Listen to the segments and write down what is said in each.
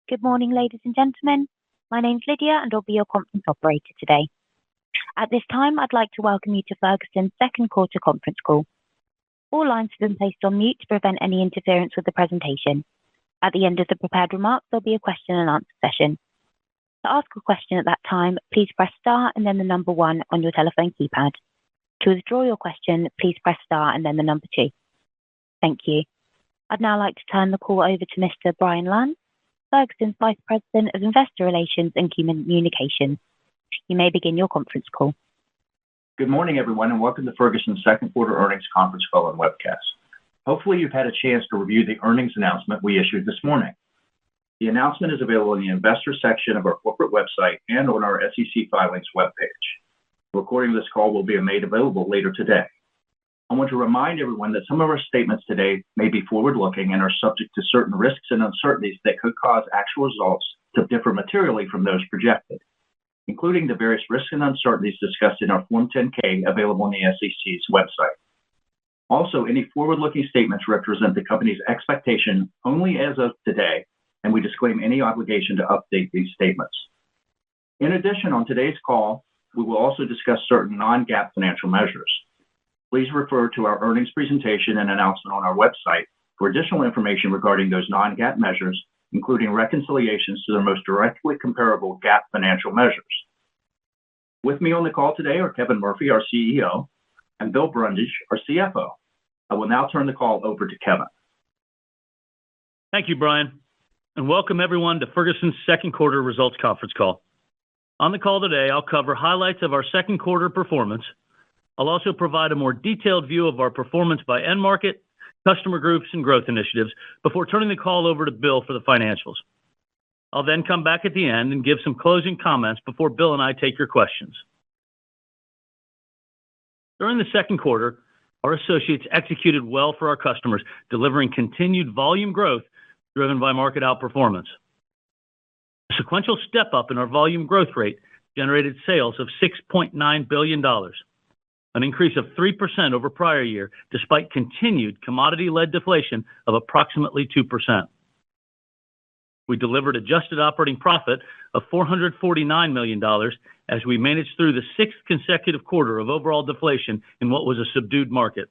Good morning, ladies and gentlemen. My name's Lydia, and I'll be your conference operator today. At this time, I'd like to welcome you to Ferguson's second quarter conference call. All lines have been placed on mute to prevent any interference with the presentation. At the end of the prepared remarks, there'll be a question and answer session. To ask a question at that time, please press star and then the number 1 on your telephone keypad. To withdraw your question, please press star and then the number 2. Thank you. I'd now like to turn the call over to Mr. Brian Lund, Ferguson's Vice President of Investor Relations and Communications. You may begin your conference call. Good morning, everyone, and welcome to Ferguson's second quarter earnings conference call and webcast. Hopefully you've had a chance to review the earnings announcement we issued this morning. The announcement is available in the investor section of our corporate website and on our SEC filings webpage. The recording of this call will be made available later today. I want to remind everyone that some of our statements today may be forward-looking and are subject to certain risks and uncertainties that could cause actual results to differ materially from those projected, including the various risks and uncertainties discussed in our Form 10-K available on the SEC's website. Also, any forward-looking statements represent the company's expectation only as of today, and we disclaim any obligation to update these statements. In addition, on today's call, we will also discuss certain non-GAAP financial measures. Please refer to our earnings presentation and announcement on our website for additional information regarding those non-GAAP measures, including reconciliations to their most directly comparable GAAP financial measures. With me on the call today are Kevin Murphy, our CEO, and Bill Brundage, our CFO. I will now turn the call over to Kevin. Thank you, Brian, and welcome everyone to Ferguson's second quarter results conference call. On the call today, I'll cover highlights of our second quarter performance. I'll also provide a more detailed view of our performance by end market, customer groups, and growth initiatives before turning the call over to Bill for the financials. I'll then come back at the end and give some closing comments before Bill and I take your questions. During the second quarter, our associates executed well for our customers, delivering continued volume growth driven by market outperformance. A sequential step up in our volume growth rate generated sales of $6.9 billion. An increase of 3% over prior year, despite continued commodity-led deflation of approximately 2%. We delivered adjusted operating profit of $449 million as we managed through the 6th consecutive quarter of overall deflation in what was a subdued market.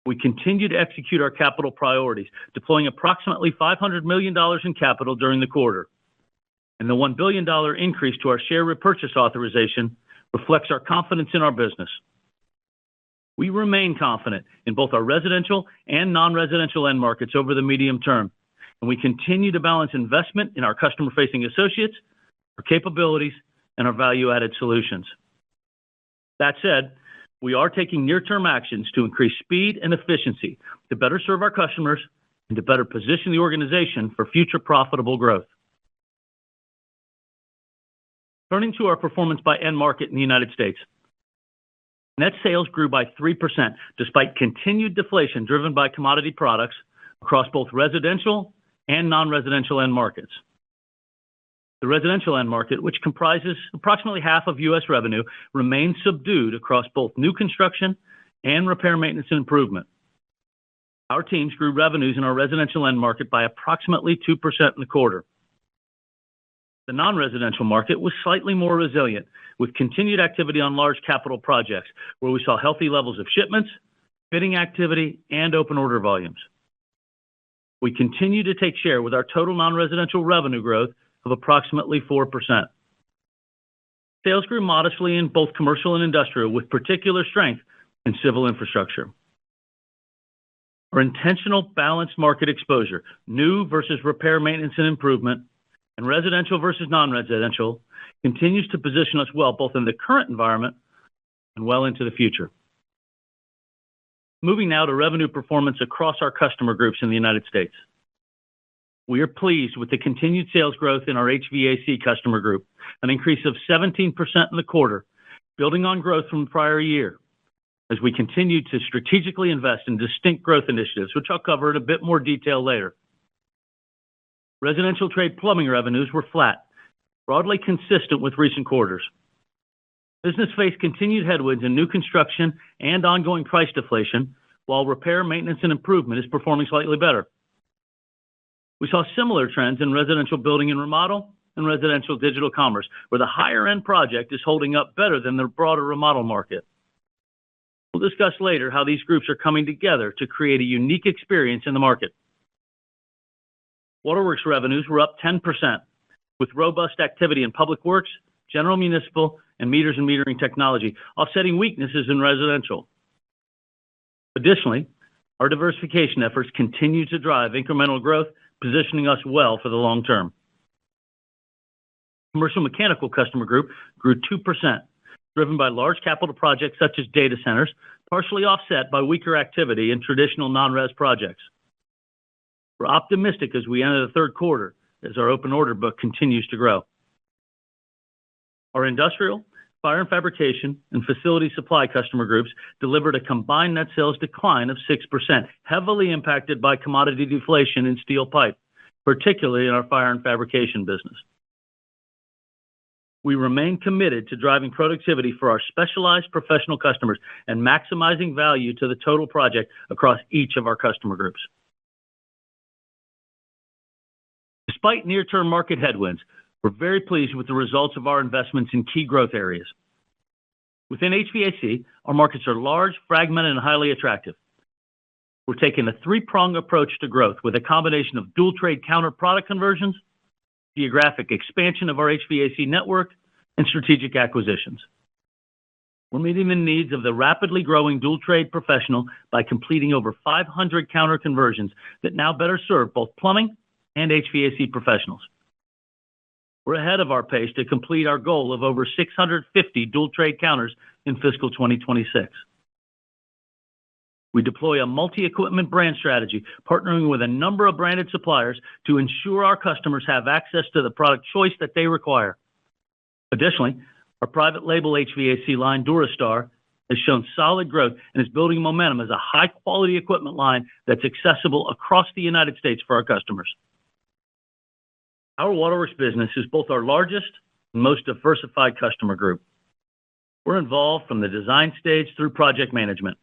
We continue to execute our capital priorities, deploying approximately $500 million in capital during the quarter. And the $1 billion increase to our share repurchase authorization reflects our confidence in our business. We remain confident in both our residential and non-residential end markets over the medium term, and we continue to balance investment in our customer-facing associates, our capabilities, and our value-added solutions. That said, we are taking near-term actions to increase speed and efficiency to better serve our customers and to better position the organization for future profitable growth. Turning to our performance by end market in the United States. Net sales grew by 3% despite continued deflation driven by commodity products across both residential and non-residential end markets. The residential end market, which comprises approximately half of U.S. revenue, remains subdued across both new construction and repair, maintenance, and improvement. Our teams grew revenues in our residential end market by approximately 2% in the quarter. The non-residential market was slightly more resilient, with continued activity on large capital projects, where we saw healthy levels of shipments, bidding activity, and open order volumes. We continue to take share with our total non-residential revenue growth of approximately 4%. Sales grew modestly in both commercial and industrial, with particular strength in civil infrastructure. Our intentional balanced market exposure, new versus repair, maintenance, and improvement, and residential versus non-residential, continues to position us well both in the current environment and well into the future. Moving now to revenue performance across our customer groups in the United States. We are pleased with the continued sales growth in our HVAC customer group, an increase of 17% in the quarter, building on growth from the prior year, as we continue to strategically invest in distinct growth initiatives, which I'll cover in a bit more detail later. Residential trade plumbing revenues were flat, broadly consistent with recent quarters. Business faced continued headwinds in new construction and ongoing price deflation, while repair, maintenance, and improvement is performing slightly better. We saw similar trends in residential building and remodel and residential digital commerce, where the higher-end project is holding up better than the broader remodel market. We'll discuss later how these groups are coming together to create a unique experience in the market. Waterworks revenues were up 10%, with robust activity in public works, general municipal, and meters and metering technology, offsetting weaknesses in residential. Additionally, our diversification efforts continue to drive incremental growth, positioning us well for the long term. Commercial mechanical customer group grew 2%, driven by large capital projects such as data centers, partially offset by weaker activity in traditional non-res projects. We're optimistic as we enter the third quarter, as our open order book continues to grow. Our industrial, fire and fabrication, and facility supply customer groups delivered a combined net sales decline of 6%, heavily impacted by commodity deflation in steel pipe, particularly in our fire and fabrication business. We remain committed to driving productivity for our specialized professional customers and maximizing value to the total project across each of our customer groups. Despite near-term market headwinds, we're very pleased with the results of our investments in key growth areas. Within HVAC, our markets are large, fragmented, and highly attractive. We're taking a three-pronged approach to growth with a combination of dual-trade counter product conversions, geographic expansion of our HVAC network, and strategic acquisitions. We're meeting the needs of the rapidly growing dual-trade professional by completing over 500 counter conversions that now better serve both plumbing and HVAC professionals. We're ahead of our pace to complete our goal of over 650 dual-trade counters in fiscal 2026. We deploy a multi-equipment brand strategy, partnering with a number of branded suppliers to ensure our customers have access to the product choice that they require. Additionally, our private label HVAC line, Durastar, has shown solid growth and is building momentum as a high-quality equipment line that's accessible across the United States for our customers. Our Waterworks business is both our largest and most diversified customer group. We're involved from the design stage through project management.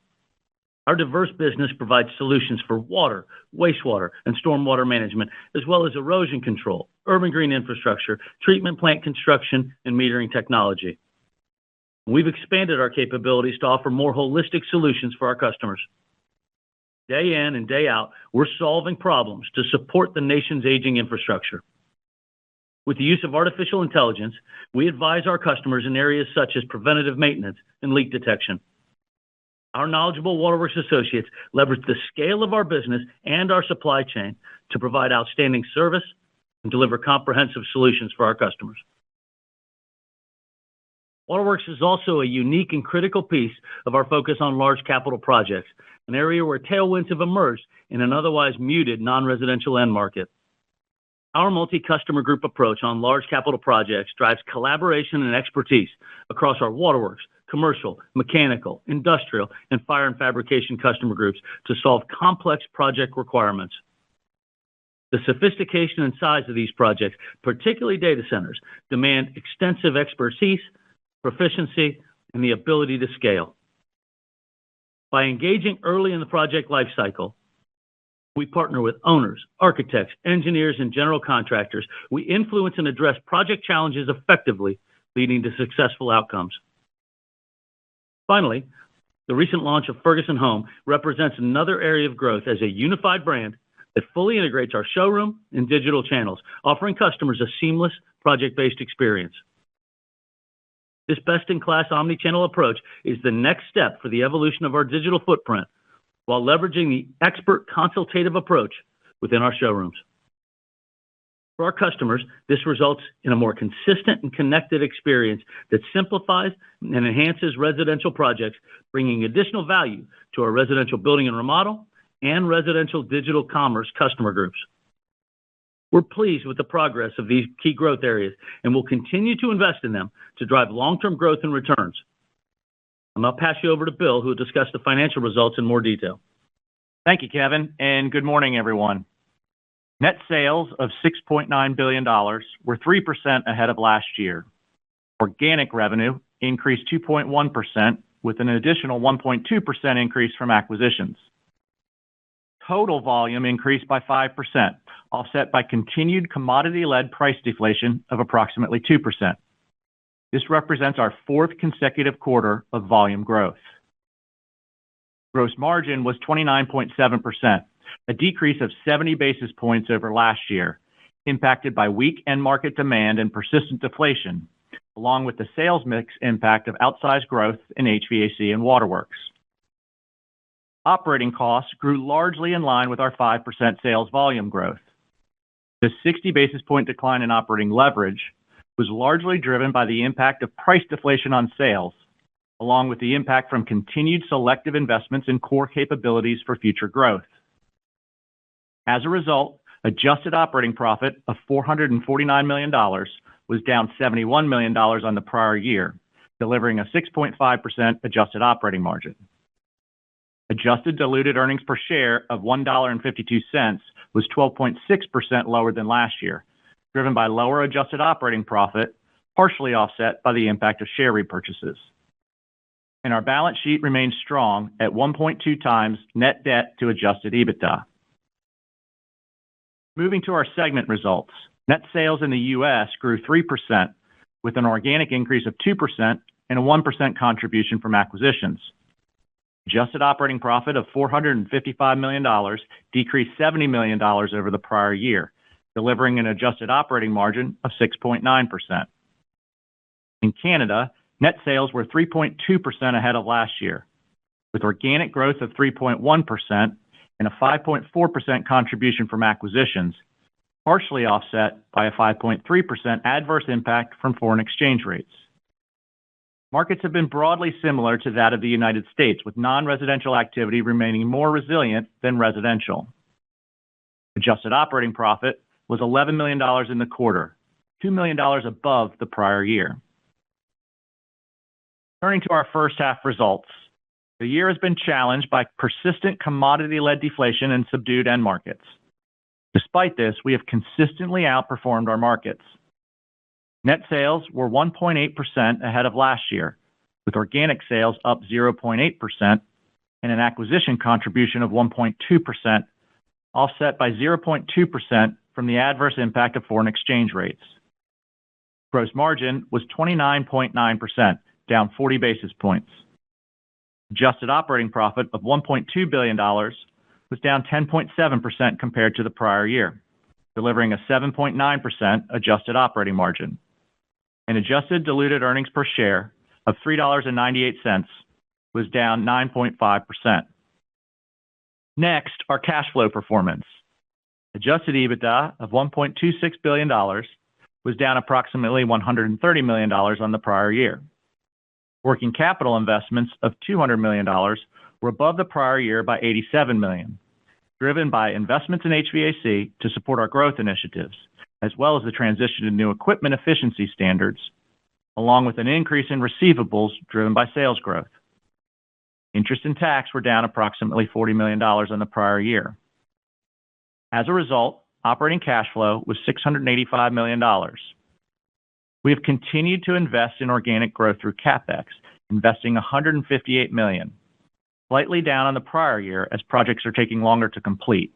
Our diverse business provides solutions for water, wastewater, and stormwater management, as well as erosion control, urban green infrastructure, treatment plant construction, and metering technology. We've expanded our capabilities to offer more holistic solutions for our customers. Day in and day out, we're solving problems to support the nation's aging infrastructure. With the use of artificial intelligence, we advise our customers in areas such as preventative maintenance and leak detection. Our knowledgeable Waterworks associates leverage the scale of our business and our supply chain to provide outstanding service and deliver comprehensive solutions for our customers. Waterworks is also a unique and critical piece of our focus on large capital projects, an area where tailwinds have emerged in an otherwise muted non-residential end market. Our multi-customer group approach on large capital projects drives collaboration and expertise across our Waterworks, commercial, mechanical, industrial, and fire and fabrication customer groups to solve complex project requirements. The sophistication and size of these projects, particularly data centers, demand extensive expertise, proficiency, and the ability to scale. By engaging early in the project lifecycle, we partner with owners, architects, engineers, and general contractors. We influence and address project challenges effectively, leading to successful outcomes. Finally, the recent launch of Ferguson Home represents another area of growth as a unified brand that fully integrates our showroom and digital channels, offering customers a seamless project-based experience. This best-in-class omni-channel approach is the next step for the evolution of our digital footprint, while leveraging the expert consultative approach within our showrooms. For our customers, this results in a more consistent and connected experience that simplifies and enhances residential projects, bringing additional value to our residential building and remodel and residential digital commerce customer groups. We're pleased with the progress of these key growth areas and will continue to invest in them to drive long-term growth and returns. I'll now pass you over to Bill, who will discuss the financial results in more detail. Thank you, Kevin, and good morning, everyone. Net sales of $6.9 billion were 3% ahead of last year. Organic revenue increased 2.1%, with an additional 1.2% increase from acquisitions. Total volume increased by 5%, offset by continued commodity-led price deflation of approximately 2%. This represents our fourth consecutive quarter of volume growth. Gross margin was 29.7%, a decrease of 70 basis points over last year, impacted by weak end market demand and persistent deflation, along with the sales mix impact of outsized growth in HVAC and waterworks. Operating costs grew largely in line with our 5% sales volume growth. The 60 basis point decline in operating leverage was largely driven by the impact of price deflation on sales, along with the impact from continued selective investments in core capabilities for future growth. As a result, adjusted operating profit of $449 million was down $71 million on the prior year, delivering a 6.5% adjusted operating margin. Adjusted diluted earnings per share of $1.52 was 12.6% lower than last year, driven by lower adjusted operating profit, partially offset by the impact of share repurchases. And our balance sheet remains strong at 1.2 times net debt to adjusted EBITDA. Moving to our segment results, net sales in the U.S. grew 3%, with an organic increase of 2% and a 1% contribution from acquisitions. Adjusted operating profit of $455 million decreased $70 million over the prior year, delivering an adjusted operating margin of 6.9%. In Canada, net sales were 3.2% ahead of last year, with organic growth of 3.1% and a 5.4% contribution from acquisitions, partially offset by a 5.3% adverse impact from foreign exchange rates. Markets have been broadly similar to that of the United States, with non-residential activity remaining more resilient than residential. Adjusted operating profit was $11 million in the quarter, $2 million above the prior year. Turning to our first half results, the year has been challenged by persistent commodity-led deflation and subdued end markets. Despite this, we have consistently outperformed our markets. Net sales were 1.8% ahead of last year, with organic sales up 0.8% and an acquisition contribution of 1.2%, offset by 0.2% from the adverse impact of foreign exchange rates. Gross margin was 29.9%, down 40 basis points. Adjusted operating profit of $1.2 billion was down 10.7% compared to the prior year, delivering a 7.9% adjusted operating margin. And adjusted diluted earnings per share of $3.98 was down 9.5%. Next, our cash flow performance. Adjusted EBITDA of $1.26 billion was down approximately $130 million on the prior year. Working capital investments of $200 million were above the prior year by $87 million, driven by investments in HVAC to support our growth initiatives, as well as the transition to new equipment efficiency standards, along with an increase in receivables driven by sales growth. Interest and tax were down approximately $40 million on the prior year. As a result, operating cash flow was $685 million. We have continued to invest in organic growth through CapEx, investing $158 million, slightly down on the prior year as projects are taking longer to complete,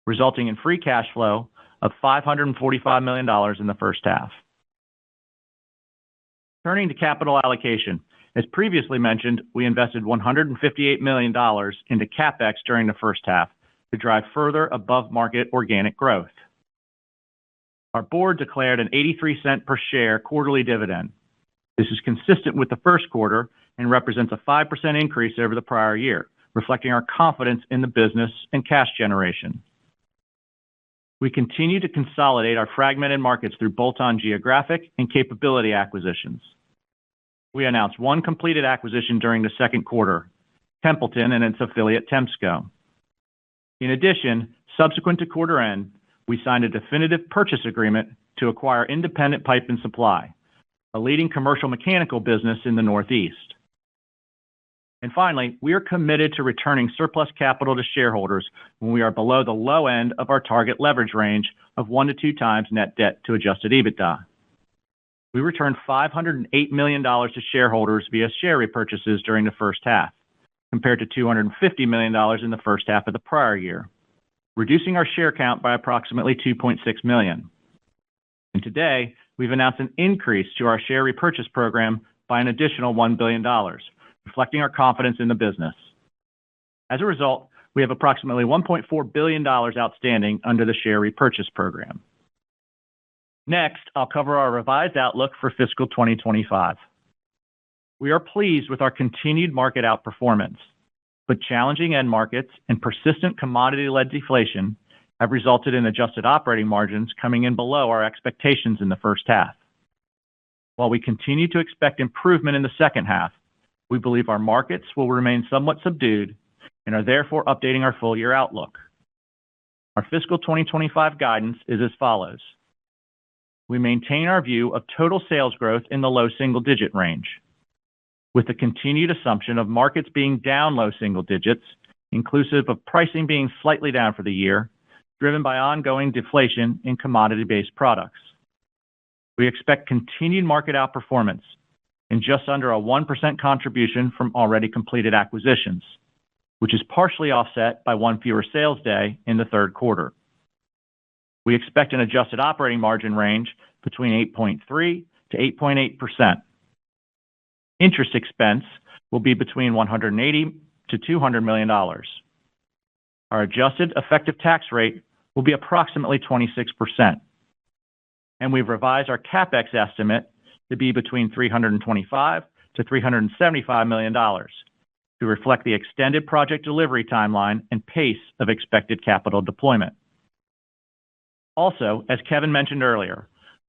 resulting in free cash flow of $545 million in the first half. Turning to capital allocation, as previously mentioned, we invested $158 million into CapEx during the first half to drive further above-market organic growth. Our board declared an 83-cent per share quarterly dividend. This is consistent with the first quarter and represents a 5% increase over the prior year, reflecting our confidence in the business and cash generation. We continue to consolidate our fragmented markets through bolt-on geographic and capability acquisitions. We announced one completed acquisition during the second quarter, Templeton and its affiliate Temsco. In addition, subsequent to quarter end, we signed a definitive purchase agreement to acquire Independent Pipe and Supply, a leading commercial mechanical business in the Northeast. And finally, we are committed to returning surplus capital to shareholders when we are below the low end of our target leverage range of 1 to 2 times net debt to adjusted EBITDA. We returned $508 million to shareholders via share repurchases during the first half, compared to $250 million in the first half of the prior year, reducing our share count by approximately 2.6 million. And today, we've announced an increase to our share repurchase program by an additional $1 billion, reflecting our confidence in the business. As a result, we have approximately $1.4 billion outstanding under the share repurchase program. Next, I'll cover our revised outlook for fiscal 2025. We are pleased with our continued market outperformance, but challenging end markets and persistent commodity-led deflation have resulted in adjusted operating margins coming in below our expectations in the first half. While we continue to expect improvement in the second half, we believe our markets will remain somewhat subdued and are therefore updating our full-year outlook. Our fiscal 2025 guidance is as follows. We maintain our view of total sales growth in the low single-digit range, with the continued assumption of markets being down low single digits, inclusive of pricing being slightly down for the year, driven by ongoing deflation in commodity-based products. We expect continued market outperformance and just under a 1% contribution from already completed acquisitions, which is partially offset by one fewer sales day in the third quarter. We expect an adjusted operating margin range between 8.3% to 8.8%. Interest expense will be between $180 to $200 million. Our adjusted effective tax rate will be approximately 26%. And we've revised our CapEx estimate to be between $325 to $375 million to reflect the extended project delivery timeline and pace of expected capital deployment. Also, as Kevin mentioned earlier,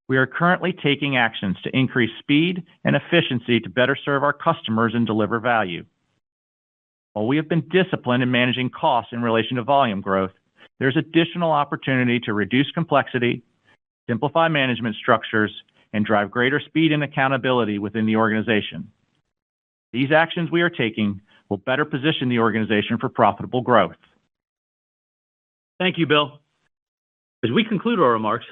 we are currently taking actions to increase speed and efficiency to better serve our customers and deliver value. While we have been disciplined in managing costs in relation to volume growth, there's additional opportunity to reduce complexity, simplify management structures, and drive greater speed and accountability within the organization. These actions we are taking will better position the organization for profitable growth. Thank you, Bill. As we conclude our remarks,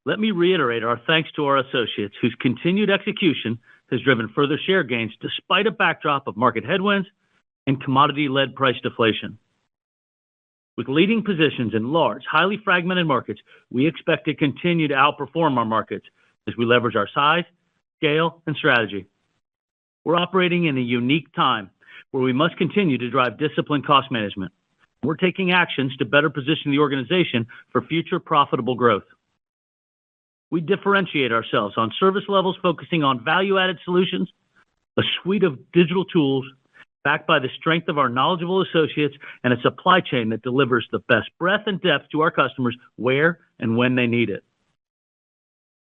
let me reiterate our thanks to our associates whose continued execution has driven further share gains despite a backdrop of market headwinds and commodity-led price deflation. With leading positions in large, highly fragmented markets, we expect to continue to outperform our markets as we leverage our size, scale, and strategy. We're operating in a unique time where we must continue to drive disciplined cost management. We're taking actions to better position the organization for future profitable growth. We differentiate ourselves on service levels focusing on value-added solutions, a suite of digital tools backed by the strength of our knowledgeable associates and a supply chain that delivers the best breadth and depth to our customers where and when they need it.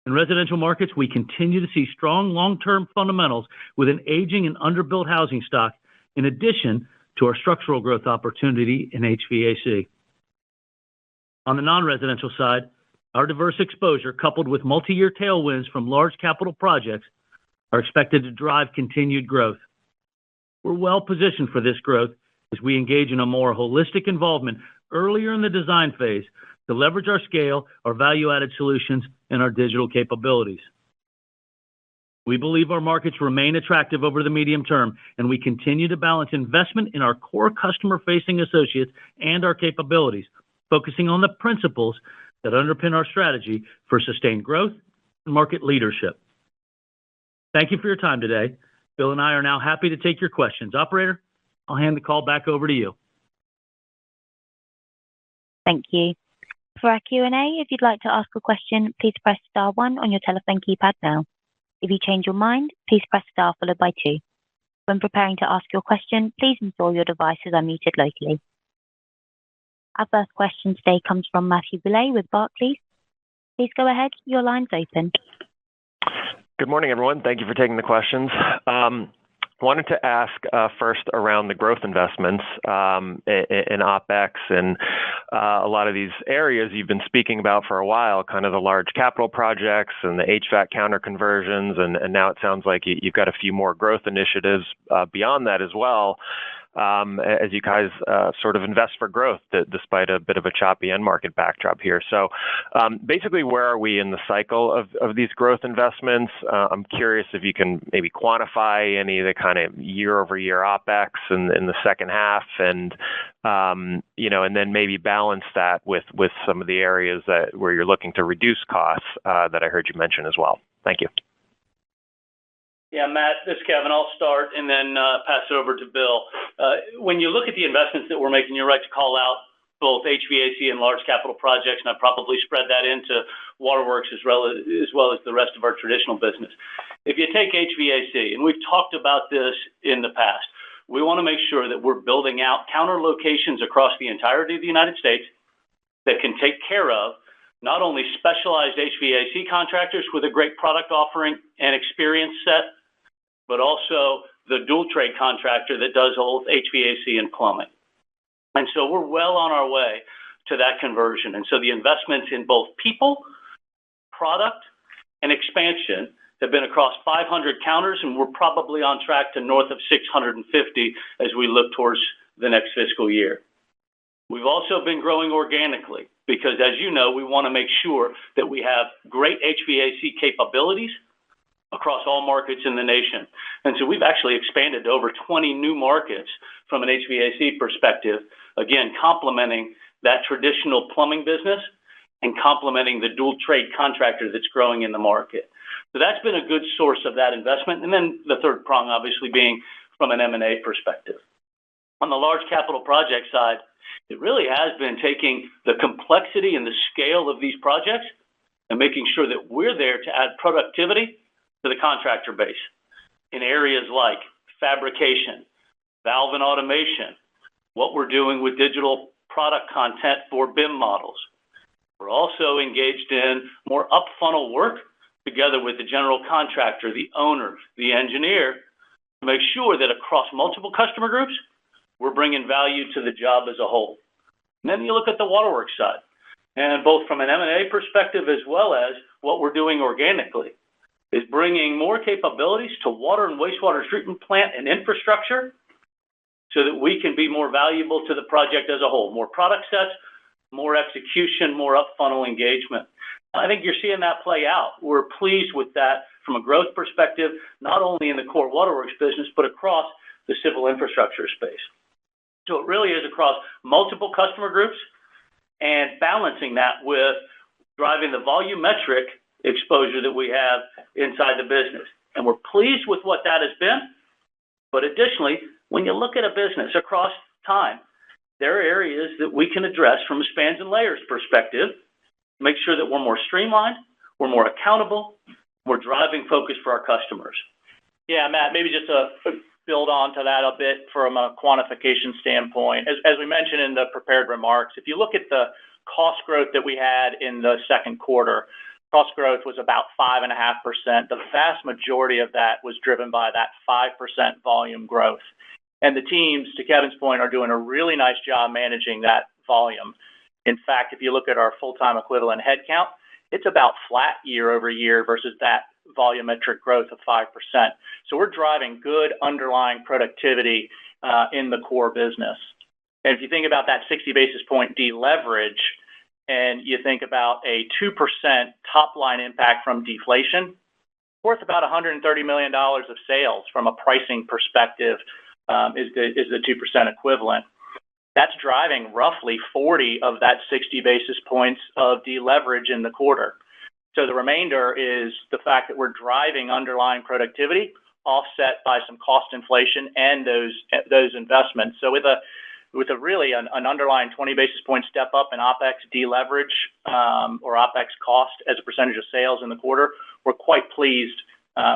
In residential markets, we continue to see strong long-term fundamentals with an aging and underbuilt housing stock, in addition to our structural growth opportunity in HVAC. On the non-residential side, our diverse exposure, coupled with multi-year tailwinds from large capital projects, are expected to drive continued growth. We're well positioned for this growth as we engage in a more holistic involvement earlier in the design phase to leverage our scale, our value-added solutions, and our digital capabilities. We believe our markets remain attractive over the medium term, and we continue to balance investment in our core customer-facing associates and our capabilities, focusing on the principles that underpin our strategy for sustained growth and market leadership. Thank you for your time today. Bill and I are now happy to take your questions. Operator, I'll hand the call back over to you. Thank you. For our Q&A, if you'd like to ask a question, please press star 1 on your telephone keypad now. If you change your mind, please press star followed by 2. When preparing to ask your question, please ensure your devices are muted locally. Our first question today comes from Matthew Bouley with Barclays. Please go ahead. Your line's open. Good morning, everyone. Thank you for taking the questions. Wanted to ask first around the growth investments in OpEx and a lot of these areas you've been speaking about for a while, kind of the large capital projects and the HVAC counter conversions, and now it sounds like you've got a few more growth initiatives beyond that as well. as you guys sort of invest for growth despite a bit of a choppy end market backdrop here. So basically, where are we in the cycle of these growth investments? I'm curious if you can maybe quantify any of the kind of year-over-year OpEx in the second half, and and then maybe balance that with some of the areas where you're looking to reduce costs that I heard you mention as well. Thank you. Yeah, Matt, this is Kevin. I'll start and then pass it over to Bill. When you look at the investments that we're making, you're right to call out both HVAC and large capital projects, and I'd probably spread that into waterworks as well as the rest of our traditional business. If you take HVAC, and we've talked about this in the past, we want to make sure that we're building out counter locations across the entirety of the United States that can take care of not only specialized HVAC contractors with a great product offering and experience set, but also the dual trade contractor that does both HVAC and plumbing. And so we're well on our way to that conversion. And so the investments in both people, product, and expansion have been across 500 counters, and we're probably on track to north of 650 as we look towards the next fiscal year. We've also been growing organically because, as you know, we want to make sure that we have great HVAC capabilities across all markets in the nation. And so we've actually expanded to over 20 new markets from an HVAC perspective, again, complementing that traditional plumbing business and complementing the dual trade contractor that's growing in the market. So that's been a good source of that investment. And then the third prong, obviously, being from an M&A perspective. On the large capital project side, it really has been taking the complexity and the scale of these projects and making sure that we're there to add productivity to the contractor base in areas like fabrication, valve and automation, what we're doing with digital product content for BIM models. We're also engaged in more up-funnel work together with the general contractor, the owner, the engineer, to make sure that across multiple customer groups, we're bringing value to the job as a whole. And then you look at the waterworks side, and both from an M&A perspective as well as what we're doing organically, is bringing more capabilities to water and wastewater treatment plant and infrastructure so that we can be more valuable to the project as a whole. More product sets, more execution, more up-funnel engagement. I think you're seeing that play out. We're pleased with that from a growth perspective, not only in the core waterworks business, but across the civil infrastructure space. So it really is across multiple customer groups and balancing that with driving the volumetric exposure that we have inside the business. And we're pleased with what that has been. But additionally, when you look at a business across time, there are areas that we can address from a spans and layers perspective, make sure that we're more streamlined, we're more accountable, we're driving focus for our customers. Yeah, Matt, maybe just to build on to that a bit from a quantification standpoint. As we mentioned in the prepared remarks, if you look at the cost growth that we had in the second quarter, cost growth was about 5.5%. The vast majority of that was driven by that 5% volume growth. And the teams, to Kevin's point, are doing a really nice job managing that volume. In fact, if you look at our full-time equivalent headcount, it's about flat year over year versus that volumetric growth of 5%. So we're driving good underlying productivity in the core business. And if you think about that 60 basis point deleverage, and you think about a 2% top line impact from deflation, worth about $130 million of sales from a pricing perspective is the 2% equivalent. That's driving roughly 40 of that 60 basis points of deleverage in the quarter. So the remainder is the fact that we're driving underlying productivity offset by some cost inflation and those investments. So with a really an underlying 20 basis point step up in OpEx deleverage or OpEx cost as a percentage of sales in the quarter, we're quite pleased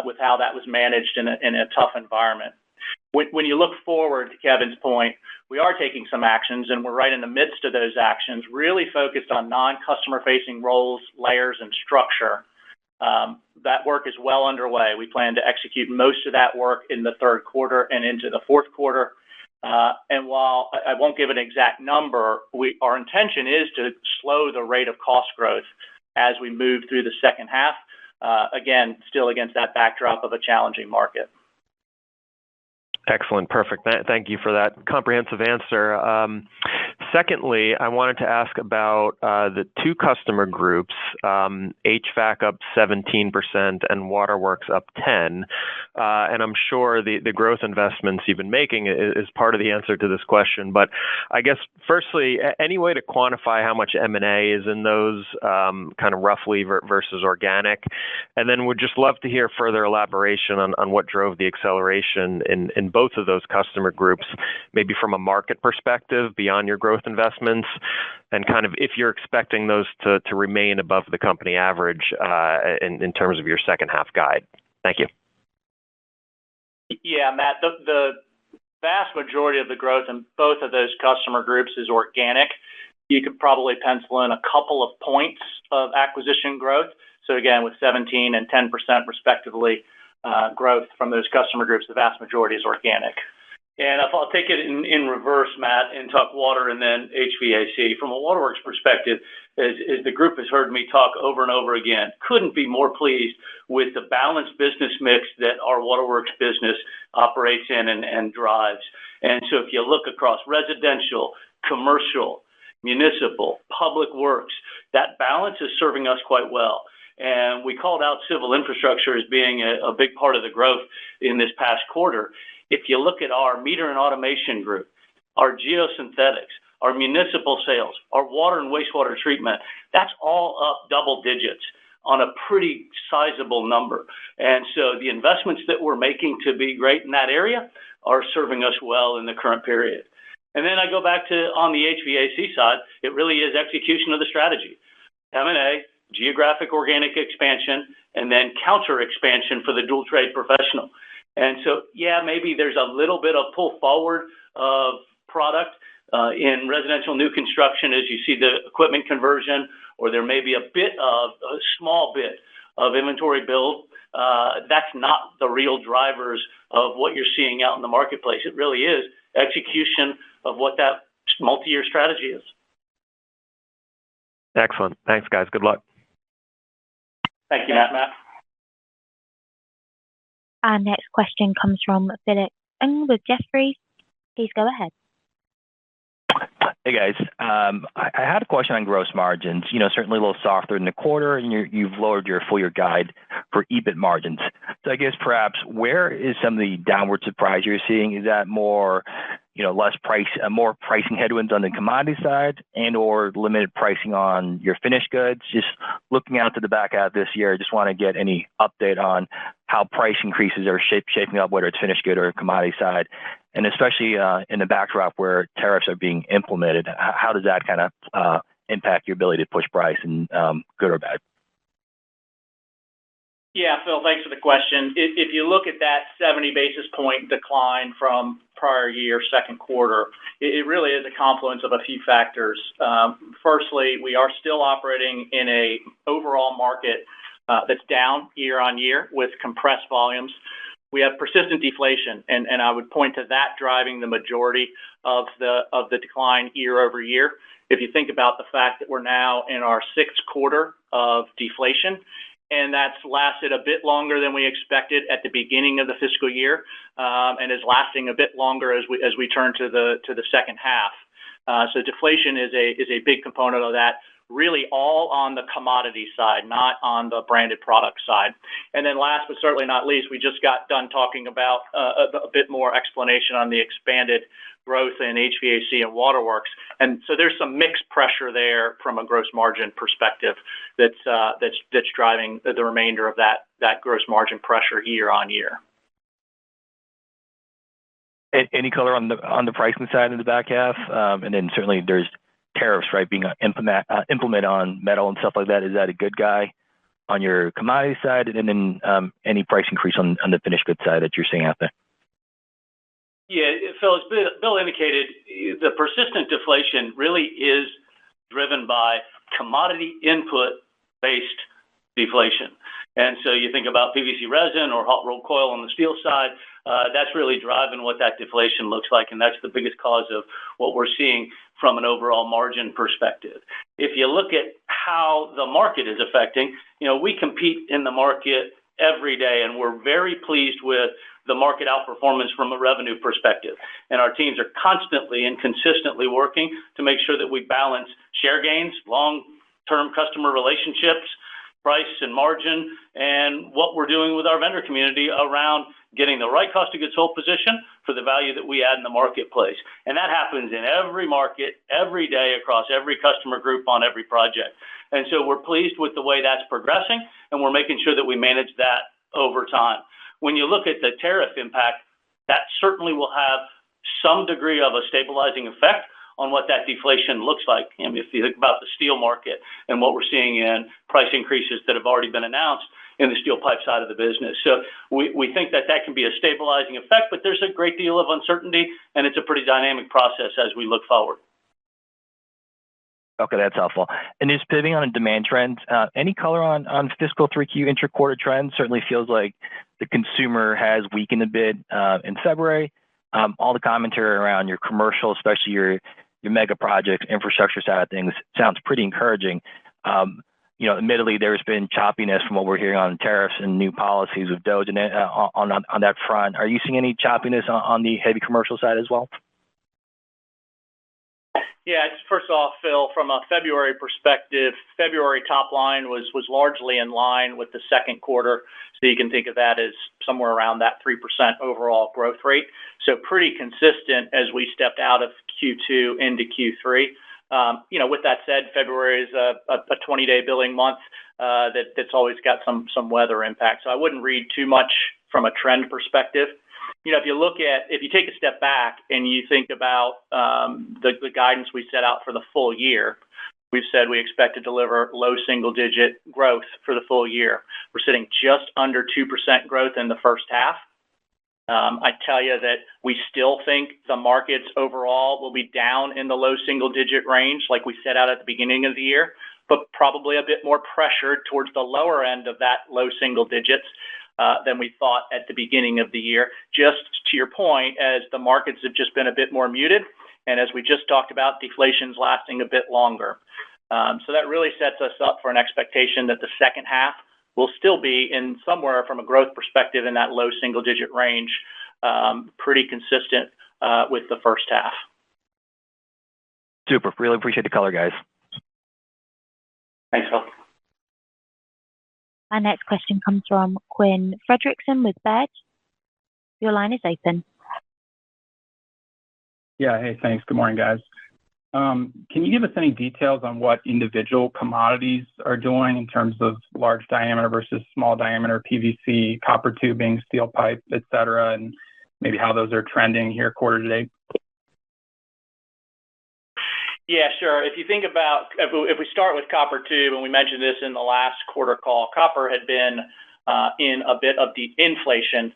with how that was managed in a tough environment. When you look forward, to Kevin's point, we are taking some actions, and we're right in the midst of those actions, really focused on non-customer facing roles, layers, and structure. That work is well underway. We plan to execute most of that work in the third quarter and into the fourth quarter. And while I won't give an exact number, our intention is to slow the rate of cost growth as we move through the second half, again, still against that backdrop of a challenging market. Excellent. Perfect. Thank you for that comprehensive answer. Secondly, I wanted to ask about the two customer groups, HVAC up 17% and waterworks up 10%. And I'm sure the growth investments you've been making is part of the answer to this question. But I guess, firstly, any way to quantify how much M&A is in those kind of roughly versus organic? And then would just love to hear further elaboration on what drove the acceleration in both of those customer groups, maybe from a market perspective beyond your growth investments, and kind of if you're expecting those to remain above the company average in terms of your second half guide. Thank you. Yeah, Matt, the vast majority of the growth in both of those customer groups is organic. You could probably pencil in a couple of points of acquisition growth. So again, with 17 and 10% respectively, growth from those customer groups, the vast majority is organic. And if I'll take it in reverse, Matt, and talk water and then HVAC. From a waterworks perspective, as the group has heard me talk over and over again, couldn't be more pleased with the balanced business mix that our waterworks business operates in and drives. And so if you look across residential, commercial, municipal, public works, that balance is serving us quite well. And we called out civil infrastructure as being a big part of the growth in this past quarter. If you look at our meter and automation group, our geosynthetics, our municipal sales, our water and wastewater treatment, that's all up double digits on a pretty sizable number. And so the investments that we're making to be great in that area are serving us well in the current period. And then I go back to on the HVAC side, it really is execution of the strategy. M&A, geographic organic expansion, and then counter expansion for the dual trade professional. And so, yeah, maybe there's a little bit of pull forward of product in residential new construction as you see the equipment conversion, or there may be a small bit of inventory build. That's not the real drivers of what you're seeing out in the marketplace. It really is execution of what that multi-year strategy is. Excellent. Thanks, guys. Good luck. Thank you, Matt. Our next question comes from Philip Ng with Jefferies. Please go ahead. Hey guys, I had a question on gross margins. Certainly a little softer in the quarter, and you've lowered your full year guide for EBIT margins. So I guess perhaps where is some of the downward surprise you're seeing? Is that more, more pricing headwinds on the commodity side, and/or limited pricing on your finished goods? Just looking out to the back half of this year, I just want to get any update on how price increases are shaping up, whether it's finished good or commodity side. And especially in the backdrop where tariffs are being implemented, how does that kind of impact your ability to push price, and good or bad? Yeah, Phil, thanks for the question. If you look at that 70 basis point decline from prior year second quarter, it really is a confluence of a few factors. Firstly, we are still operating in a overall market that's down year on year with compressed volumes. We have persistent deflation, and I would point to that driving the majority of the decline year over year. If you think about the fact that we're now in our sixth quarter of deflation, and that's lasted a bit longer than we expected at the beginning of the fiscal year, and is lasting a bit longer as we turn to the second half. So deflation is a big component of that. Really all on the commodity side, not on the branded product side. And then last but certainly not least, we just got done talking about a bit more explanation on the expanded growth in HVAC and waterworks. And so there's some mixed pressure there from a gross margin perspective that's driving the remainder of that gross margin pressure year on year. Any color on the pricing side in the back half? And then certainly there's tariffs, right, being implemented on metal and stuff like that. Is that a good guy on your commodity side? And then any price increase on the finished goods side that you're seeing out there? Yeah, Phil, as Bill indicated, the persistent deflation really is driven by commodity input-based deflation. And so you think about PVC resin or hot rolled coil on the steel side, that's really driving what that deflation looks like, and that's the biggest cause of what we're seeing from an overall margin perspective. If you look at how the market is affecting, we compete in the market every day, and we're very pleased with the market outperformance from a revenue perspective. And our teams are constantly and consistently working to make sure that we balance share gains, long-term customer relationships, price and margin, and what we're doing with our vendor community around getting the right cost of goods sold position for the value that we add in the marketplace. And that happens in every market, every day, across every customer group on every project. And so we're pleased with the way that's progressing, and we're making sure that we manage that over time. When you look at the tariff impact, that certainly will have some degree of a stabilizing effect on what that deflation looks like. I mean, if you think about the steel market and what we're seeing in price increases that have already been announced in the steel pipe side of the business. So we think that that can be a stabilizing effect, but there's a great deal of uncertainty, and it's a pretty dynamic process as we look forward. Okay, that's helpful. And just pivoting on demand trends, any color on fiscal 3Q intra-quarter trends? Certainly feels like the consumer has weakened a bit in February. All the commentary around your commercial, especially your mega projects, infrastructure side of things, sounds pretty encouraging. Admittedly, there's been choppiness from what we're hearing on tariffs and new policies with DOGE and on that front. Are you seeing any choppiness on the heavy commercial side as well? Yeah, first off, Phil, from a February perspective, February top line was largely in line with the second quarter. So you can think of that as somewhere around that 3% overall growth rate. So pretty consistent as we stepped out of Q2 into Q3. With that said, February is a 20-day billing month that's always got some weather impact. So I wouldn't read too much from a trend perspective. If you take a step back and you think about the guidance we set out for the full year, we've said we expect to deliver low single-digit growth for the full year. We're sitting just under 2% growth in the first half. I tell you that we still think the markets overall will be down in the low single-digit range like we set out at the beginning of the year, but probably a bit more pressured towards the lower end of that low single digits than we thought at the beginning of the year. Just to your point, as the markets have just been a bit more muted, and as we just talked about, deflation's lasting a bit longer. So that really sets us up for an expectation that the second half will still be in somewhere from a growth perspective in that low single-digit range, pretty consistent with the first half. Super. Really appreciate the color, guys. Thanks, Phil. Our next question comes from Quinn Fredrickson with Baird. Your line is open. Yeah, hey, thanks. Good morning, guys. Can you give us any details on what individual commodities are doing in terms of large diameter versus small diameter PVC, copper tubing, steel pipe, et cetera, and maybe how those are trending here quarter to date? Yeah, sure. If you think about, if we start with copper tube, and we mentioned this in the last quarter call, copper had been in a bit of the inflation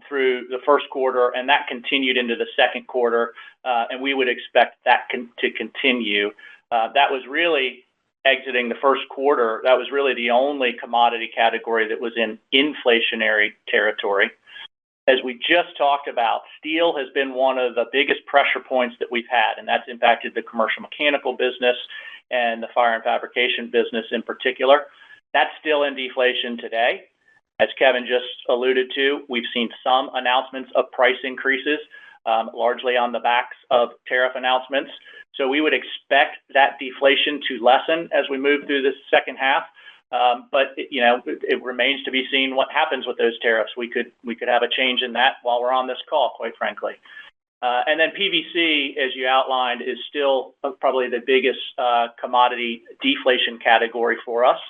through the first quarter, and that continued into the second quarter, and we would expect that to continue. That was really exiting the first quarter. That was really the only commodity category that was in inflationary territory. As we just talked about, steel has been one of the biggest pressure points that we've had, and that's impacted the commercial mechanical business and the fire and fabrication business in particular. That's still in deflation today. As Kevin just alluded to, we've seen some announcements of price increases, largely on the backs of tariff announcements. So we would expect that deflation to lessen as we move through this second half. But it remains to be seen what happens with those tariffs. We could have a change in that while we're on this call, quite frankly. And then PVC, as you outlined, is still probably the biggest commodity deflation category for us.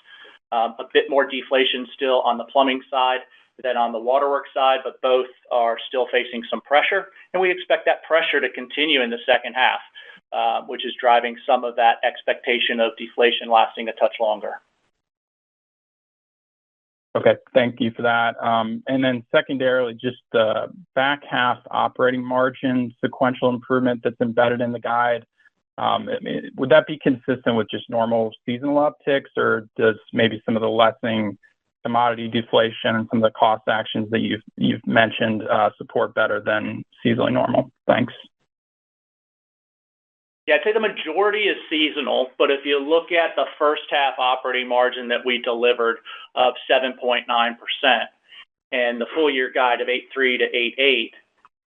A bit more deflation still on the plumbing side than on the waterworks side, but both are still facing some pressure. And we expect that pressure to continue in the second half, which is driving some of that expectation of deflation lasting a touch longer. Okay, thank you for that. And then secondarily, just the back half operating margin sequential improvement that's embedded in the guide. Would that be consistent with just normal seasonal upticks, or does maybe some of the lessening commodity deflation and some of the cost actions that you've mentioned support better than seasonally normal? Thanks. Yeah, I'd say the majority is seasonal, but if you look at the first half operating margin that we delivered of 7.9% and the full year guide of 8.3 to 8.8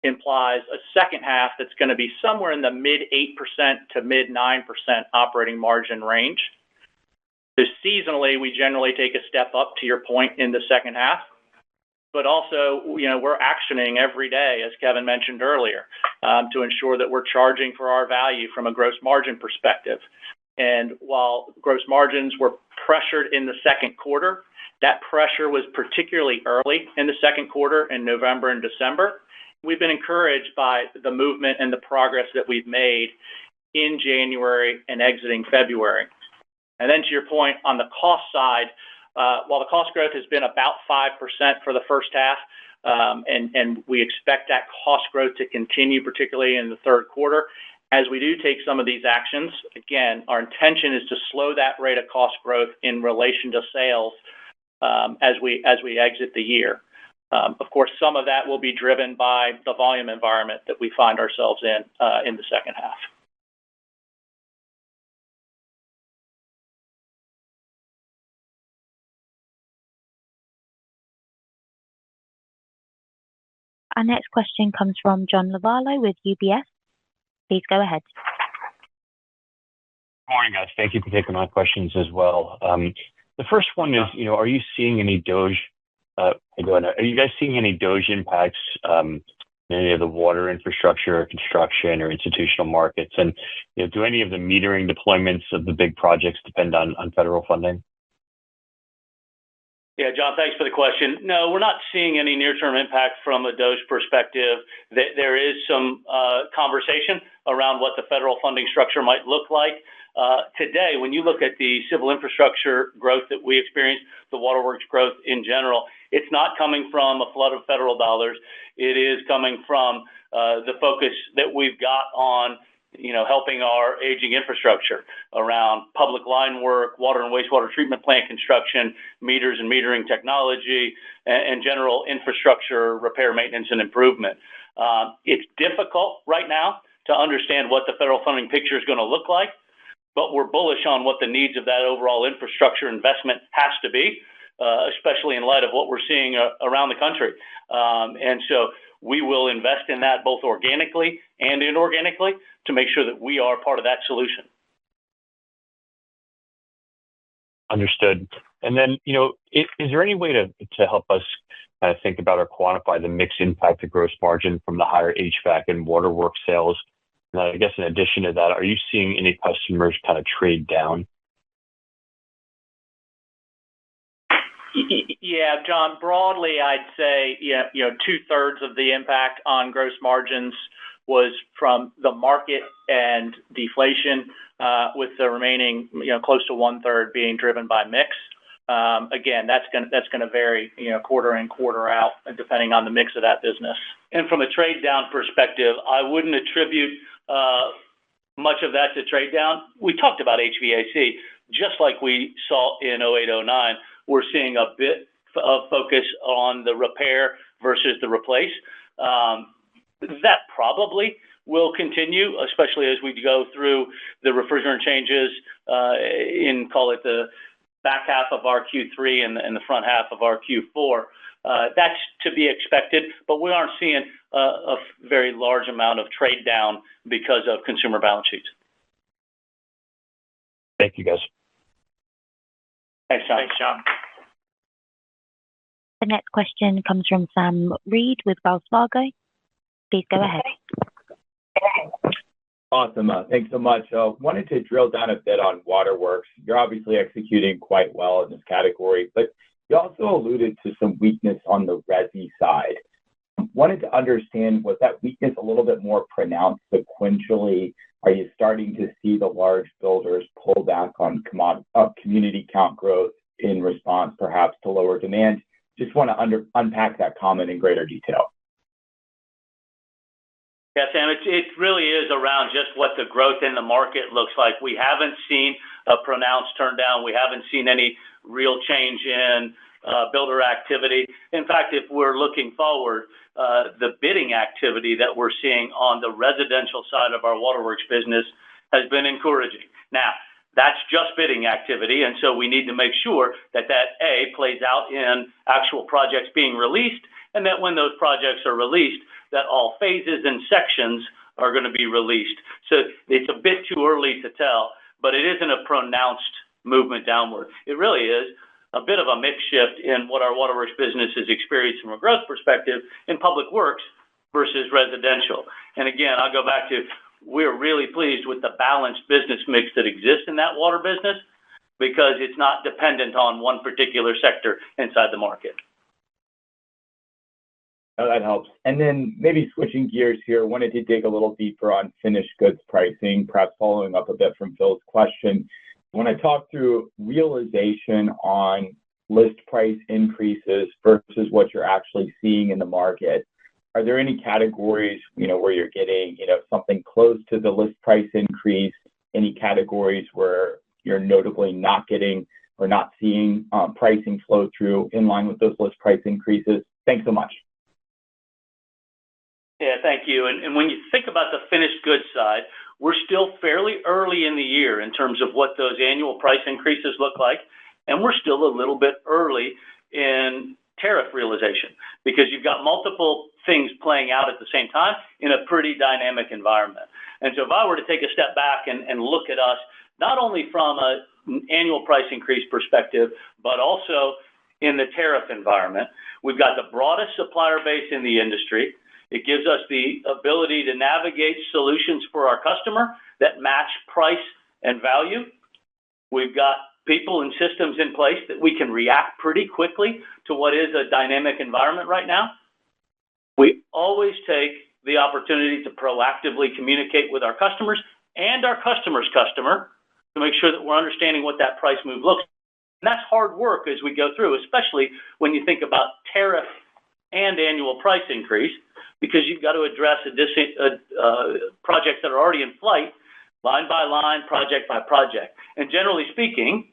implies a second half that's going to be somewhere in the mid 8% to mid 9% operating margin range. So seasonally, we generally take a step up, to your point, in the second half. But also, we're actioning every day, as Kevin mentioned earlier, to ensure that we're charging for our value from a gross margin perspective. And while gross margins were pressured in the second quarter, that pressure was particularly early in the second quarter in November and December. We've been encouraged by the movement and the progress that we've made in January and exiting February. And then to your point on the cost side, while the cost growth has been about 5% for the first half, and we expect that cost growth to continue, particularly in the third quarter, as we do take some of these actions, again, our intention is to slow that rate of cost growth in relation to sales as we exit the year. Of course, some of that will be driven by the volume environment that we find ourselves in the second half. Our next question comes from John Lovallo with UBS. Please go ahead. Good morning, guys. Thank you for taking my questions as well. The first one is, are you seeing any DOGE? Are you guys seeing any DOGE impacts in any of the water infrastructure, or construction, or institutional markets? And do any of the metering deployments of the big projects depend on federal funding? Yeah, John, thanks for the question. No, we're not seeing any near-term impact from a DOGE perspective. There is some conversation around what the federal funding structure might look like. Today, when you look at the civil infrastructure growth that we experienced, the waterworks growth in general, it's not coming from a flood of federal dollars. It is coming from the focus that we've got on helping our aging infrastructure around public line work, water and wastewater treatment plant construction, meters and metering technology, and general infrastructure repair, maintenance, and improvement. It's difficult right now to understand what the federal funding picture is going to look like, but we're bullish on what the needs of that overall infrastructure investment has to be, especially in light of what we're seeing around the country. And so we will invest in that both organically and inorganically to make sure that we are part of that solution. Understood. And then, is there any way to help us kind of think about or quantify the mixed impact of gross margin from the higher HVAC and waterworks sales? And I guess in addition to that, are you seeing any customers kind of trade down? Yeah, John, broadly, I'd say, 2/3 of the impact on gross margins was from the market and deflation, with the remaining, close to 1/3 being driven by mix. Again, that's going to vary, quarter in, quarter out, depending on the mix of that business. And from a trade down perspective, I wouldn't attribute much of that to trade down. We talked about HVAC, just like we saw in 08-09. We're seeing a bit of focus on the repair versus the replace. That probably will continue, especially as we go through the refrigerant changes in, call it, the back half of our Q3 and the front half of our Q4. That's to be expected, but we aren't seeing a very large amount of trade down because of consumer balance sheets. Thank you, guys. Thanks, John. The next question comes from Sam Reid with Wells Fargo. Please go ahead. Awesome. Thanks so much. Wanted to drill down a bit on waterworks. You're obviously executing quite well in this category, but you also alluded to some weakness on the resi side. Wanted to understand, was that weakness a little bit more pronounced sequentially? Are you starting to see the large builders pull back on community count growth in response perhaps to lower demand? Just want to unpack that comment in greater detail. Yeah, Sam, it really is around just what the growth in the market looks like. We haven't seen a pronounced turn down. We haven't seen any real change in builder activity. In fact, if we're looking forward, the bidding activity that we're seeing on the residential side of our waterworks business has been encouraging. Now, that's just bidding activity, and so we need to make sure that A, plays out in actual projects being released, and that when those projects are released, that all phases and sections are going to be released. So it's a bit too early to tell, but it isn't a pronounced movement downward. It really is a bit of a mix shift in what our waterworks business is experiencing from a growth perspective in public works versus residential. And again, I'll go back to, we're really pleased with the balanced business mix that exists in that water business because it's not dependent on one particular sector inside the market. Oh, that helps. And then maybe switching gears here, wanted to dig a little deeper on finished goods pricing, perhaps following up a bit from Phil's question. When I talk through realization on list price increases versus what you're actually seeing in the market, are there any categories, where you're getting, something close to the list price increase? Any categories where you're notably not getting or not seeing pricing flow through in line with those list price increases? Thanks so much. Yeah, thank you. And when you think about the finished goods side, we're still fairly early in the year in terms of what those annual price increases look like. And we're still a little bit early in tariff realization because you've got multiple things playing out at the same time in a pretty dynamic environment. And so if I were to take a step back and look at us, not only from an annual price increase perspective, but also in the tariff environment, we've got the broadest supplier base in the industry. It gives us the ability to navigate solutions for our customer that match price and value. We've got people and systems in place that we can react pretty quickly to what is a dynamic environment right now. We always take the opportunity to proactively communicate with our customers and our customer's customer to make sure that we're understanding what that price move looks like. And that's hard work as we go through, especially when you think about tariff and annual price increase, because you've got to address projects that are already in flight, line by line, project by project. And generally speaking,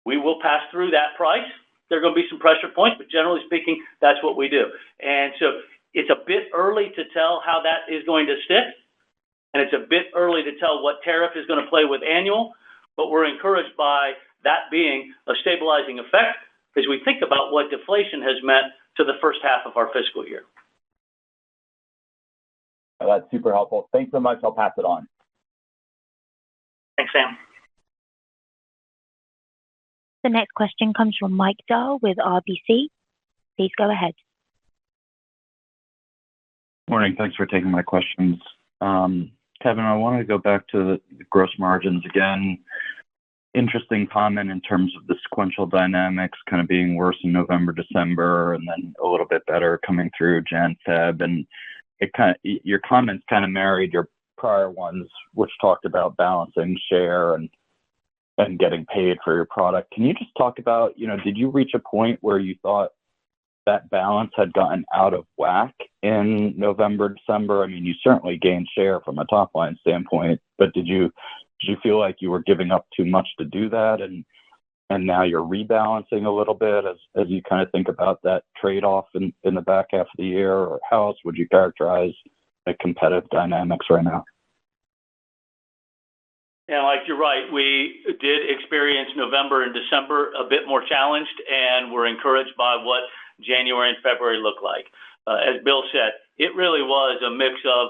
we will pass through that price. There are going to be some pressure points, but generally speaking, that's what we do. And so it's a bit early to tell how that is going to stick, and it's a bit early to tell what tariff is going to play with annual, but we're encouraged by that being a stabilizing effect as we think about what deflation has meant to the first half of our fiscal year. Oh, that's super helpful. Thanks so much. I'll pass it on. Thanks, Sam. The next question comes from Mike Dahl with RBC. Please go ahead. Morning. Thanks for taking my questions. Kevin, I want to go back to the gross margins again. Interesting comment in terms of the sequential dynamics kind of being worse in November, December, and then a little bit better coming through Jan, Feb. And your comments kind of married your prior ones, which talked about balancing share and getting paid for your product. Can you just talk about, did you reach a point where you thought that balance had gotten out of whack in November, December? I mean, you certainly gained share from a top line standpoint, but did you feel like you were giving up too much to do that? And now you're rebalancing a little bit as you kind of think about that trade-off in the back half of the year, or how else would you characterize the competitive dynamics right now? Yeah, like you're right. We did experience November and December a bit more challenged, and we're encouraged by what January and February look like. As Bill said, it really was a mix of,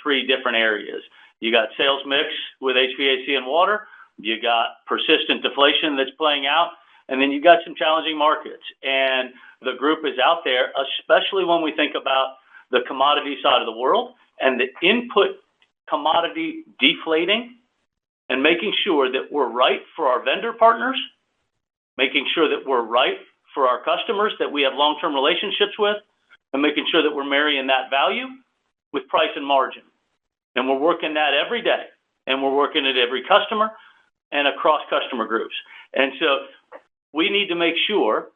three different areas. You got sales mix with HVAC and water, you got persistent deflation that's playing out, and then you got some challenging markets. And the group is out there, especially when we think about the commodity side of the world and the input commodity deflating, and making sure that we're right for our vendor partners, making sure that we're right for our customers that we have long-term relationships with, and making sure that we're marrying that value with price and margin. And we're working that every day, and we're working at every customer and across customer groups. And so we need to make sure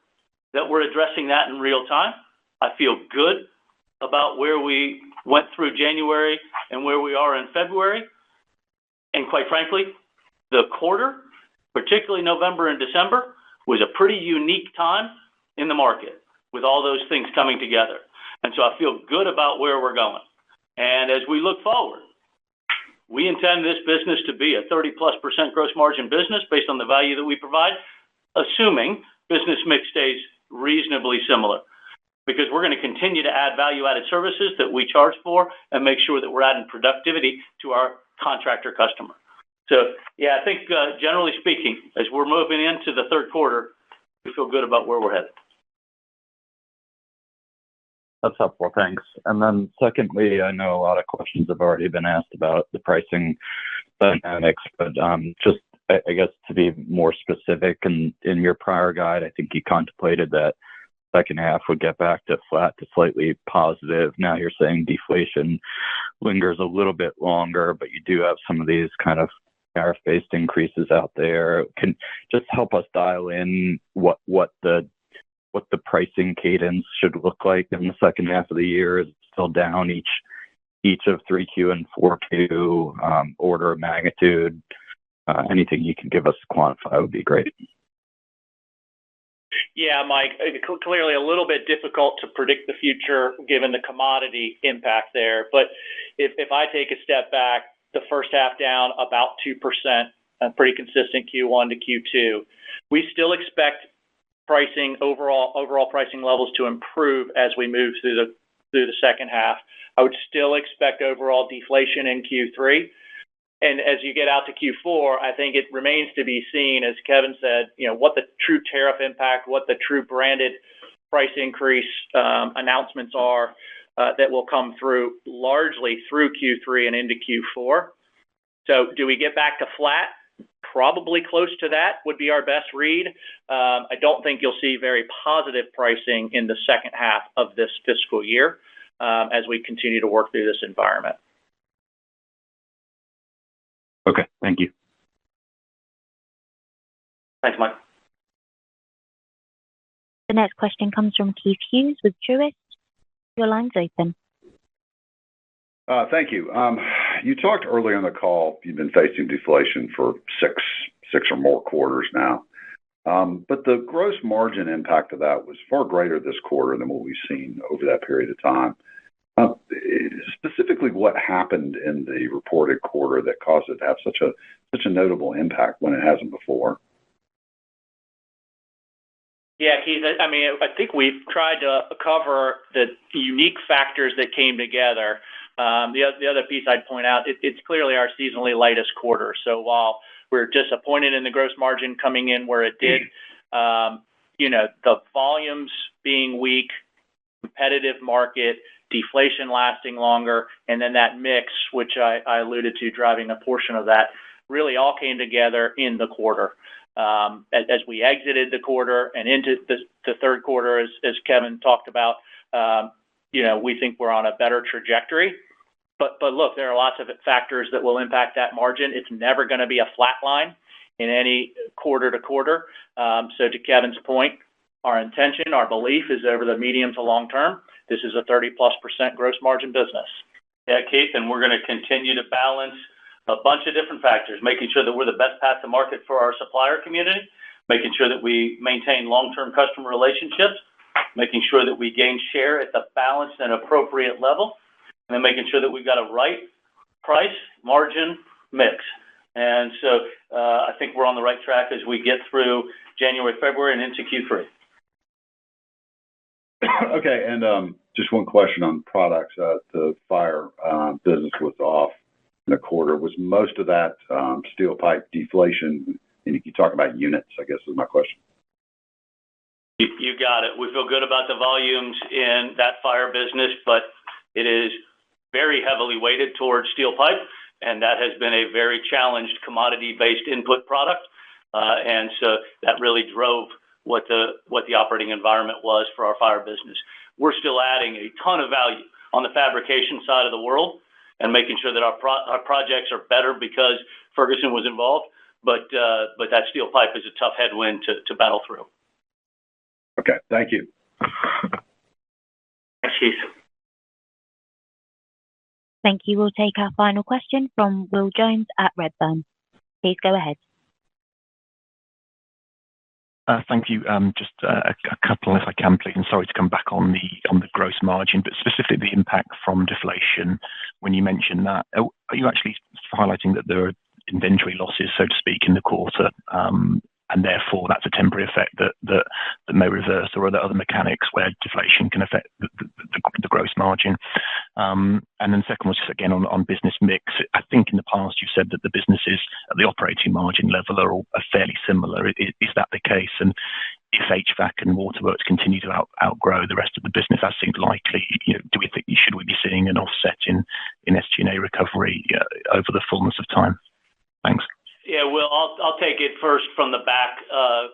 that we're addressing that in real time. I feel good about where we went through January and where we are in February. And quite frankly, the quarter, particularly November and December, was a pretty unique time in the market with all those things coming together. And so I feel good about where we're going. And as we look forward, we intend this business to be a 30+% gross margin business based on the value that we provide, assuming business mix stays reasonably similar. Because we're going to continue to add value-added services that we charge for and make sure that we're adding productivity to our contractor customer. So, yeah, I think generally speaking, as we're moving into the third quarter, we feel good about where we're headed. That's helpful, thanks. And then secondly, I know a lot of questions have already been asked about the pricing dynamics, but just, I guess, to be more specific, in your prior guide, I think you contemplated that second half would get back to flat to slightly positive. Now you're saying deflation lingers a little bit longer, but you do have some of these kind of tariff-based increases out there. Can just help us dial in what the pricing cadence should look like in the second half of the year? Is it still down each of 3Q and 4Q, order of magnitude? Anything you can give us to quantify would be great. Yeah, Mike, clearly a little bit difficult to predict the future given the commodity impact there. But if I take a step back, the first half down about 2%, pretty consistent Q1 to Q2. We still expect pricing, overall pricing levels to improve as we move through the second half. I would still expect overall deflation in Q3. And as you get out to Q4, I think it remains to be seen, as Kevin said, what the true tariff impact, what the true branded price increase announcements are that will come through largely through Q3 and into Q4. So do we get back to flat? Probably close to that would be our best read. I don't think you'll see very positive pricing in the second half of this fiscal year as we continue to work through this environment. Okay, thank you. Thanks, Mike. The next question comes from Keith Hughes with Truist. Your line's open. Thank you. You talked earlier in the call, you've been facing deflation for six or more quarters now. But the gross margin impact of that was far greater this quarter than what we've seen over that period of time. Specifically, what happened in the reported quarter that caused it to have such a notable impact when it hasn't before? Yeah, Keith, I mean, I think we've tried to cover the unique factors that came together. The other piece I'd point out, it's clearly our seasonally lightest quarter. So while we're disappointed in the gross margin coming in where it did, the volumes being weak, competitive market, deflation lasting longer, and then that mix, which I alluded to driving a portion of that, really all came together in the quarter. As we exited the quarter and into the third quarter, as Kevin talked about, we think we're on a better trajectory. But look, there are lots of factors that will impact that margin. It's never going to be a flat line in any quarter to quarter. So to Kevin's point, our intention, our belief is over the medium to long term, this is a 30+% gross margin business. Yeah, Keith, and we're going to continue to balance a bunch of different factors, making sure that we're the best path to market for our supplier community, making sure that we maintain long-term customer relationships, making sure that we gain share at the balanced and appropriate level, and then making sure that we've got a right price, margin, mix. And so I think we're on the right track as we get through January, February, and into Q3. Okay, and just one question on products. The fire business was off in the quarter. Was most of that steel pipe deflation? And you talk about units, I guess is my question. You got it. We feel good about the volumes in that fire business, but it is very heavily weighted towards steel pipe, and that has been a very challenged commodity-based input product. And so that really drove what the operating environment was for our fire business. We're still adding a ton of value on the fabrication side of the world and making sure that our projects are better because Ferguson was involved. But that steel pipe is a tough headwind to battle through. Okay, thank you. Thanks, Keith. Thank you. We'll take our final question from Will Jones at Redburn. Please go ahead. Thank you. Just a couple, if I can, please. And sorry to come back on the gross margin, but specifically the impact from deflation. When you mentioned that, are you actually highlighting that there are inventory losses, so to speak, in the quarter, and therefore that's a temporary effect that may reverse, or are there other mechanics where deflation can affect the gross margin? And then second was just again on business mix. I think in the past you said that the businesses at the operating margin level are fairly similar. Is that the case? And if HVAC and waterworks continue to outgrow the rest of the business, that seems likely. Do we think should we be seeing an offset in SG&A recovery over the fullness of time? Thanks. Yeah, Will, I'll take it first from the back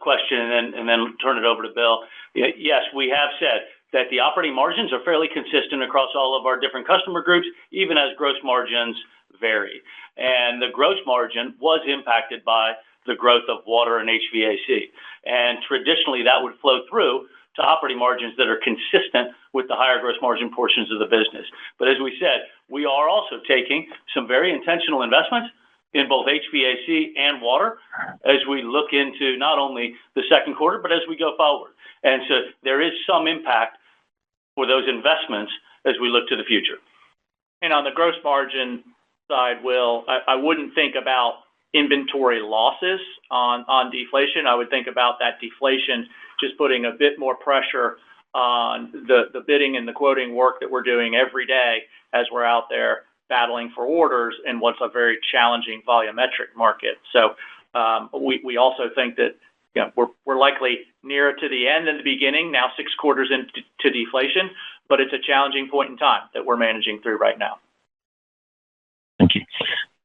question and then turn it over to Bill. Yes, we have said that the operating margins are fairly consistent across all of our different customer groups, even as gross margins vary. And the gross margin was impacted by the growth of water and HVAC. And traditionally, that would flow through to operating margins that are consistent with the higher gross margin portions of the business. But as we said, we are also taking some very intentional investments in both HVAC and water as we look into not only the second quarter, but as we go forward. And so there is some impact for those investments as we look to the future. And on the gross margin side, Will, I wouldn't think about inventory losses on deflation. I would think about that deflation just putting a bit more pressure on the bidding and the quoting work that we're doing every day as we're out there battling for orders in what's a very challenging volumetric market. So we also think that we're likely nearer to the end than the beginning, now 6 quarters into deflation, but it's a challenging point in time that we're managing through right now. Thank you.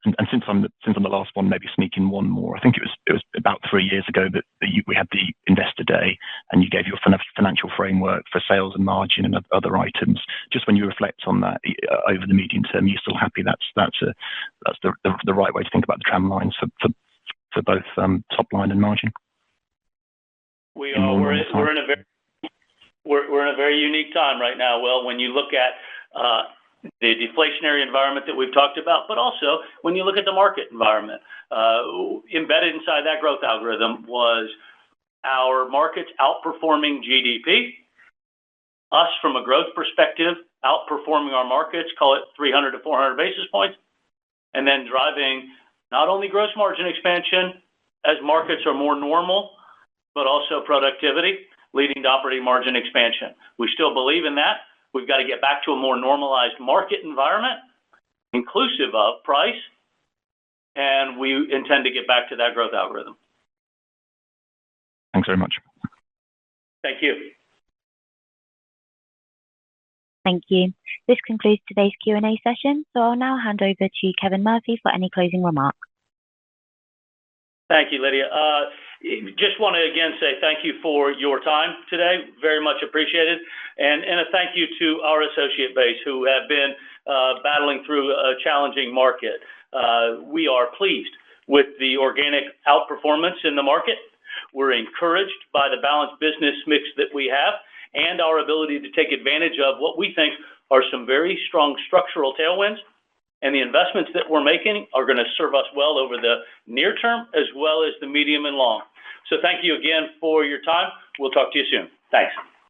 And since I'm the last one, maybe sneak in one more. I think it was about 3 years ago that we had the Investor Day, and you gave your financial framework for sales and margin and other items. Just when you reflect on that over the medium term, are you still happy that's the right way to think about the tram lines for both top line and margin? We are. We're in a very unique time right now, Will. When you look at the deflationary environment that we've talked about, but also when you look at the market environment, embedded inside that growth algorithm was our markets outperforming GDP, us from a growth perspective outperforming our markets, call it 300 to 400 basis points, and then driving not only gross margin expansion as markets are more normal, but also productivity leading to operating margin expansion. We still believe in that. We've got to get back to a more normalized market environment, inclusive of price, and we intend to get back to that growth algorithm. Thanks very much. Thank you. Thank you. This concludes today's Q&A session, so I'll now hand over to Kevin Murphy for any closing remarks. Thank you, Lydia. Just want to again say thank you for your time today. Very much appreciated. And a thank you to our associate base who have been battling through a challenging market. We are pleased with the organic outperformance in the market. We're encouraged by the balanced business mix that we have and our ability to take advantage of what we think are some very strong structural tailwinds. And the investments that we're making are going to serve us well over the near term as well as the medium and long. So thank you again for your time. We'll talk to you soon. Thanks.